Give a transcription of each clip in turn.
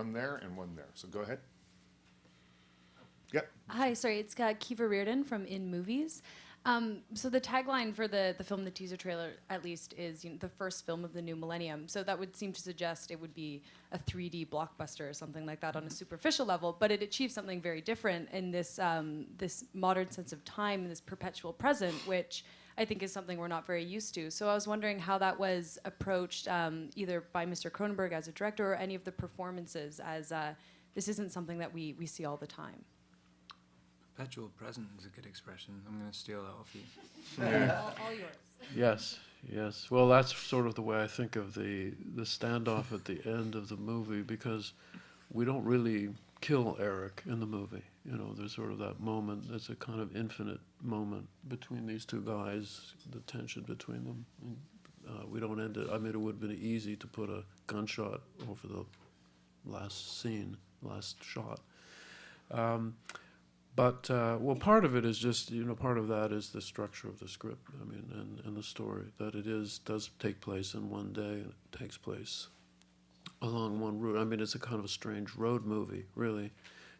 one there and one there. So go ahead. Yeah. Hi, sorry, it's Kiva Reardon from In Movies. So the tagline for the film, the teaser trailer at least, is the first film of the new millennium. So that would seem to suggest it would be a 3D blockbuster or something like that on a superficial level, but it achieves something very different in this this modern sense of time, this perpetual present, which I think is something we're not very used to. So I was wondering how that was approached either by Mr. Cronenberg as a director or any of the performances, as this isn't something that we see all the time. Perpetual present is a good expression. I'm going to steal that off you. All yours. Yes. Well, that's sort of the way I think of the standoff at the end of the movie, because we don't really kill Eric in the movie. There's sort of that moment. It's a kind of infinite moment between these two guys, the tension between them. We don't end it. I mean, it would have been easy to put a gunshot over the last shot. But part of it is just, part of that is the structure of the script. I mean, and the story, that it does take place in one day, and it takes place along one route. I mean, it's a kind of a strange road movie, really.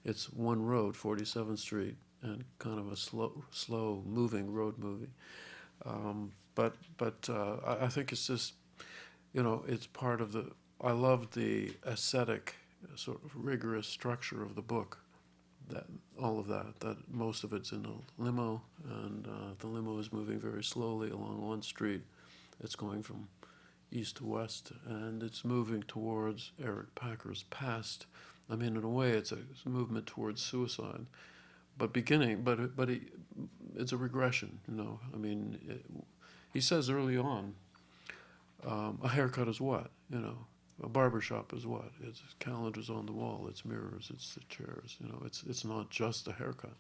It's one road, 47th Street, and kind of a slow moving road movie. But I think it's just, it's part of the. I love the aesthetic, sort of rigorous structure of the book. That most of it's in a limo, and the limo is moving very slowly along one street. It's going from east to west, and it's moving towards Eric Packer's past. I mean, in a way, it's a movement towards suicide, but it's a regression. I mean, he says early on, a haircut is what? A barbershop is what? It's calendars on the wall, it's mirrors, it's the chairs. It's not just a haircut.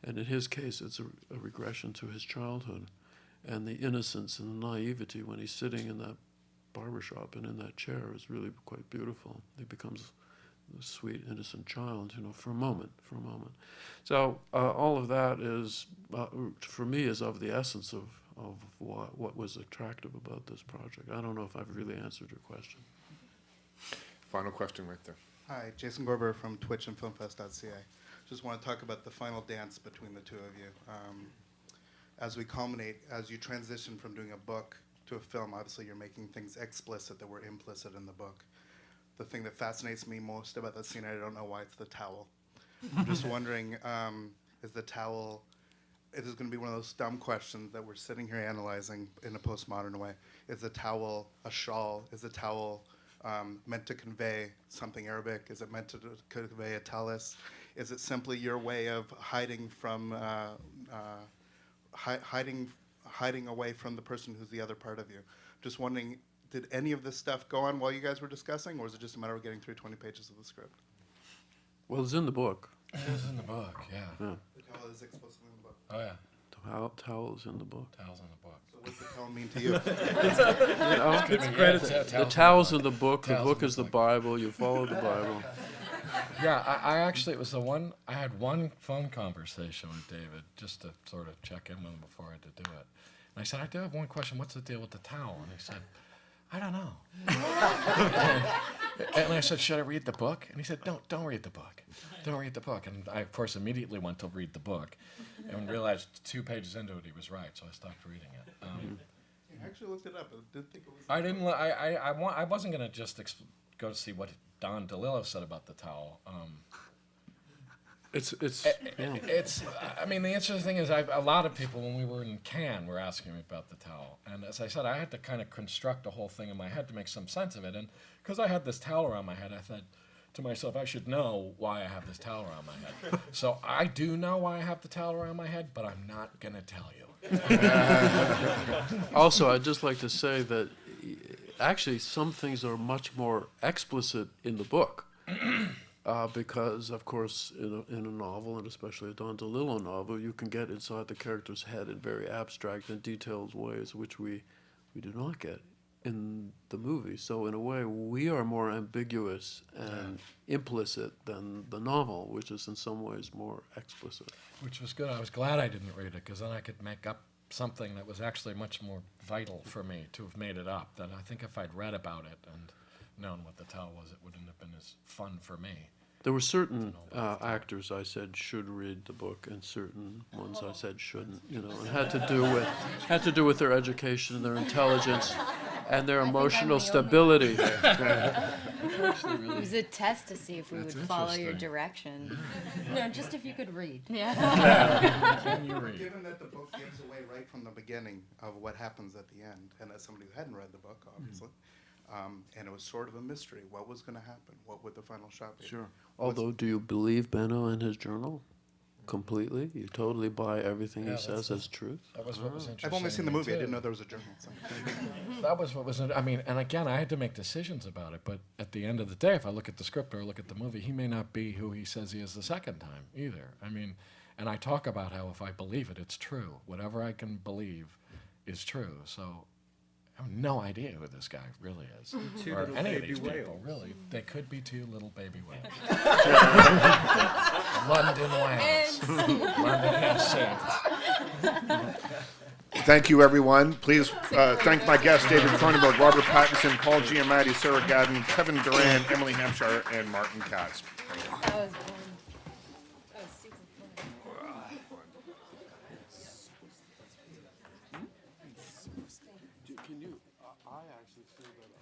And in his case, it's a regression to his childhood, and the innocence and the naivety when he's sitting in that barbershop and in that chair is really quite beautiful. He becomes a sweet, innocent child, for a moment. So all of that is, for me, is of the essence of what was attractive about this project. I don't know if I've really answered your question. Final question right there. Hi, Jason Gorber from Twitch and Filmfest.ca. Just want to talk about the final dance between the two of you. As we culminate, as you transition from doing a book to a film, obviously you're making things explicit that were implicit in the book. The thing that fascinates me most about that scene, I don't know why, it's the towel. I'm just wondering, is the towel, it is going to be one of those dumb questions that we're sitting here analyzing in a postmodern way. Is the towel a shawl? Is the towel meant to convey something Arabic? Is it meant to convey a talus? Is it simply your way of hiding from hiding away from the person who's the other part of you? Just wondering, did any of this stuff go on while you guys were discussing, or is it just a matter of getting through 20 pages of the script? Well, it's in the book. It is in the book, yeah. The towel is explicitly in the book. Oh, yeah. Towel's in the book. Towel's in the book. So what does the towel mean to you? The towel's in the book. The book is the Bible. You follow the Bible. Yeah, I actually, it was I had one phone conversation with David just to sort of check in with him before I had to do it. And I said, I do have one question. What's the deal with the towel? And he said, I don't know. and I said, should I read the book? And he said, don't read the book. Don't read the book. And I, of course, immediately went to read the book and realized 2 pages into it he was right, so I stopped reading it. I actually looked it up. I didn't think it was... I wasn't going to just go to see what Don DeLillo said about the towel. I mean, the interesting thing is, a lot of people, when we were in Cannes, were asking me about the towel. And as I said, I had to kind of construct a whole thing in my head to make some sense of it. And because I had this towel around my head, I thought to myself, I should know why I have this towel around my head. So I do know why I have the towel around my head, but I'm not going to tell you. Also, I'd just like to say that actually some things are much more explicit in the book. Because, of course, in a novel, and especially a Don DeLillo novel, you can get inside the character's head in very abstract and detailed ways, which we do not get in the movie. So, in a way, we are more ambiguous and implicit than the novel, which is in some ways more explicit. Which was good. I was glad I didn't read it, because then I could make up something that was actually much more vital for me to have made it up, than I think if I'd read about it and known what the towel was, it wouldn't have been as fun for me. There were certain actors I said should read the book, and certain ones I said shouldn't. You know, and had to do with their education, their intelligence, and their emotional stability. It was a test to see if we would follow your interesting. direction. No, just if you could read. Can you read? Given that the book gives away right from the beginning of what happens at the end, and as somebody who hadn't read the book, obviously, and it was sort of a mystery. What was going to happen? What would the final shot be? Sure. Although, do you believe Benno and his journal completely? You totally buy everything Yeah, he that's says the- as truth? That was what was interesting. I've only seen to the me, movie. I too. didn't know there was a journal. So. That was what was. I mean, and again, I had to make decisions about it. But at the end of the day, if I look at the script or look at the movie, he may not be who he says he is the second time either. I mean, and I talk about how if I believe it, it's true. Whatever I can believe is true. So I have no idea who this guy really is, Two or little any of baby these people. whales. Really, they could be two little baby whales. London whales. London and saints. Thank you, everyone. Please thank my guests, David Cronenberg, Robert Pattinson, Paul Giamatti, Sarah Gadden, Kevin Duran, Emily Hampshire, and Martin Katz. That was fun. That was super fun. Can you? I actually feel that